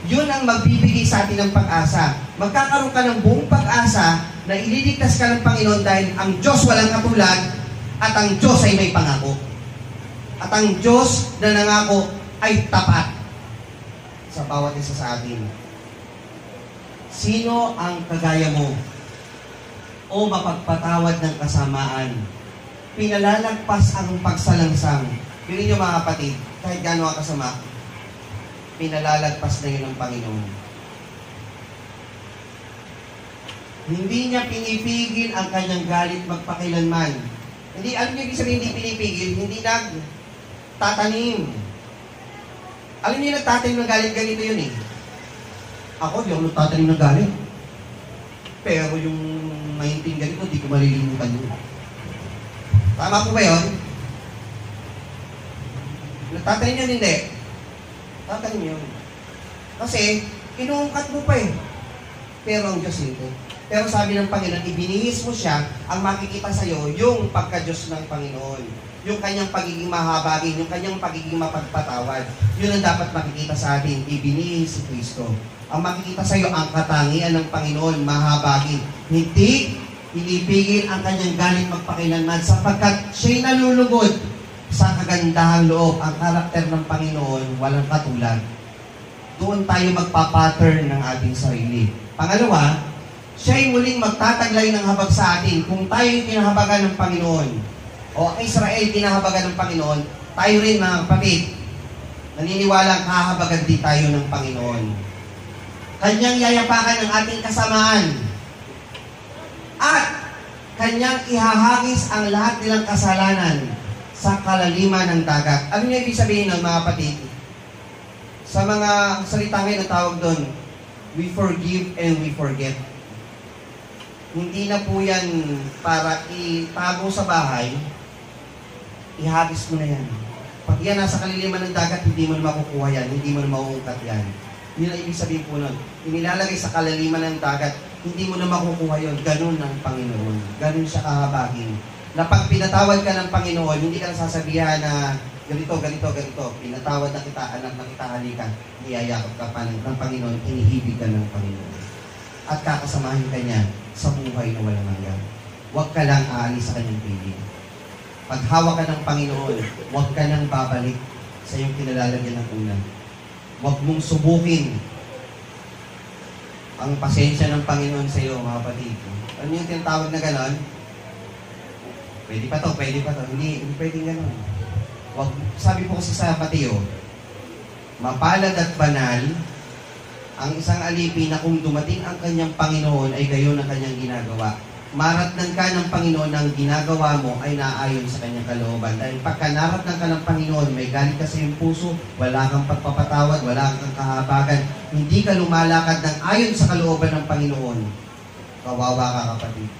Yun ang magbibigay sa atin ng pag-asa. Magkakaroon ka ng buong pag-asa na ililigtas ka ng Panginoon dahil ang Diyos walang katulad at ang Diyos ay may pangako. At ang Diyos na nangako ay tapat sa bawat isa sa atin. Sino ang kagaya mo o mapagpatawad ng kasamaan? Pinalalagpas ang pagsalangsang. Pili niyo mga kapatid, kahit gaano ka kasama, pinalalagpas na yun ng Panginoon. Hindi niya pinipigil ang kanyang galit magpakilanman. Hindi, alam niyo ibig sabihin hindi pinipigil, hindi nagtatanim. Alam niyo nagtatanim ng galit, ganito yun eh. Ako, di ako nagtatanim ng galit. Pero yung maintindihan ko, di ko malilimutan yun. Tama po ba yun? Tatanin yun, hindi. Tatanin yun. Kasi, inuungkat mo pa eh. Pero ang Diyos hindi. Pero sabi ng Panginoon, ibinihis mo siya, ang makikita sa'yo, yung pagka-Diyos ng Panginoon. Yung kanyang pagiging mahabagin, yung kanyang pagiging mapagpatawad. Yun ang dapat makikita sa atin, ibinihis si Kristo. Ang makikita sa'yo, ang katangian ng Panginoon, mahabagin. Hindi pinipigil ang kanyang galit magpakailanman sapagkat siya'y nalulugod sa kagandahang loob. Ang karakter ng Panginoon, walang katulad. Doon tayo magpapattern ng ating sarili. Pangalawa, siya'y muling magtataglay ng habag sa atin. Kung tayo'y kinahabagan ng Panginoon, o ang Israel kinahabagan ng Panginoon, tayo rin mga kapatid, naniniwala kahabagan din tayo ng Panginoon. Kanyang yayapakan ang ating kasamaan. At kanyang ihahagis ang lahat nilang kasalanan sa kalaliman ng dagat. Ano niya ibig sabihin nun, mga kapatid? Sa mga salita ngayon, ang tawag doon, we forgive and we forget. Hindi na po yan para itago sa bahay, ihagis mo na yan. Pag yan nasa kaliliman ng dagat, hindi mo na makukuha yan, hindi mo na mauungkat yan. Yun ang ibig sabihin po nun. Inilalagay sa kalaliman ng dagat, hindi mo na makukuha yun. Ganun ang Panginoon. Ganun siya kahabagin. Na pag pinatawad ka ng Panginoon, hindi ka sasabihan na ganito, ganito, ganito. Pinatawad na kita, anak na kita, halika. Niyayakap ka pa ng Panginoon, inihibig ka ng Panginoon. At kakasamahin ka niya sa buhay na walang hanggan. Huwag ka lang aalis sa kanyang piling. Pag hawak ka ng Panginoon, huwag ka nang babalik sa iyong kinalalagyan ng una. Huwag mong subukin ang pasensya ng Panginoon sa iyo, mga kapatid. Ano yung tinatawag na gano'n? Pwede pa to, pwede pa to. Hindi pwedeng gano'n. Huwag, sabi po kasi sa Mateo, mapalad at banal ang isang alipin na kung dumating ang kanyang Panginoon ay gayon ang kanyang ginagawa. Maratnan ka ng Panginoon na ang ginagawa mo ay naayon sa kanyang kalooban. Dahil pagka naratnan ka ng Panginoon, may galit ka sa iyong puso, wala kang pagpapatawad, wala kang kahabagan, hindi ka lumalakad ng ayon sa kalooban ng Panginoon. Kawawa ka, kapatid.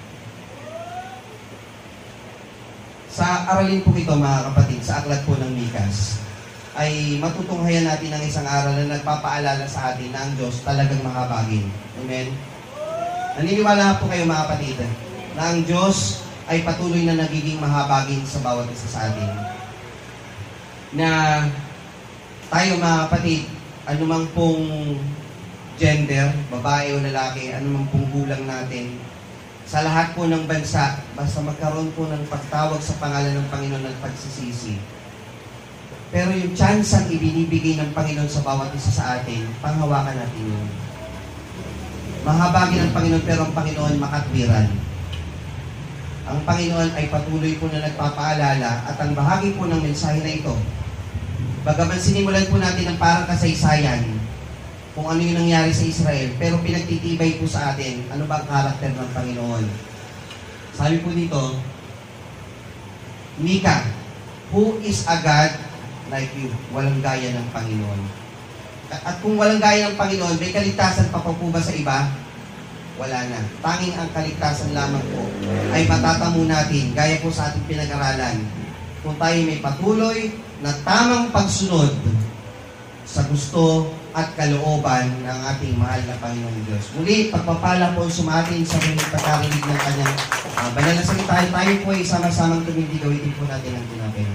Sa aralin po ito, mga kapatid, sa aklat po ng Mikas, ay matutunghayan natin ang isang aral na nagpapaalala sa atin na ang Diyos talagang mahabagin. Amen? Naniniwala po kayo, mga kapatid, na ang Diyos ay patuloy na nagiging mahabagin sa bawat isa sa atin. Na tayo, mga kapatid, anumang pong gender, babae o lalaki, anumang pong gulang natin, sa lahat po ng bansa, basta magkaroon po ng pagtawag sa pangalan ng Panginoon at pagsisisi. Pero yung chance ang ibinibigay ng Panginoon sa bawat isa sa atin, panghawakan natin yun. Mahabagin ang Panginoon, pero ang Panginoon makatwiran. Ang Panginoon ay patuloy po na nagpapaalala at ang bahagi po ng mensahe na ito, bagaman sinimulan po natin ang parang kasaysayan kung ano yung nangyari sa Israel, pero pinagtitibay po sa atin, ano ba ang karakter ng Panginoon. Sabi po dito, Mika, who is a God like you? Walang gaya ng Panginoon. At kung walang gaya ng Panginoon, may kaligtasan pa po ba sa iba? Wala na. Tanging ang kaligtasan lamang po ay matatamo natin, gaya po sa ating pinag-aralan, kung tayo may patuloy na tamang pagsunod sa gusto at kalooban ng ating mahal na Panginoong Diyos. Muli, pagpapala po sumatin sa mga pagkarinig ng kanyang banal na salita. Tayo po ay sama-samang tumindig, gawitin po natin ang tinapay.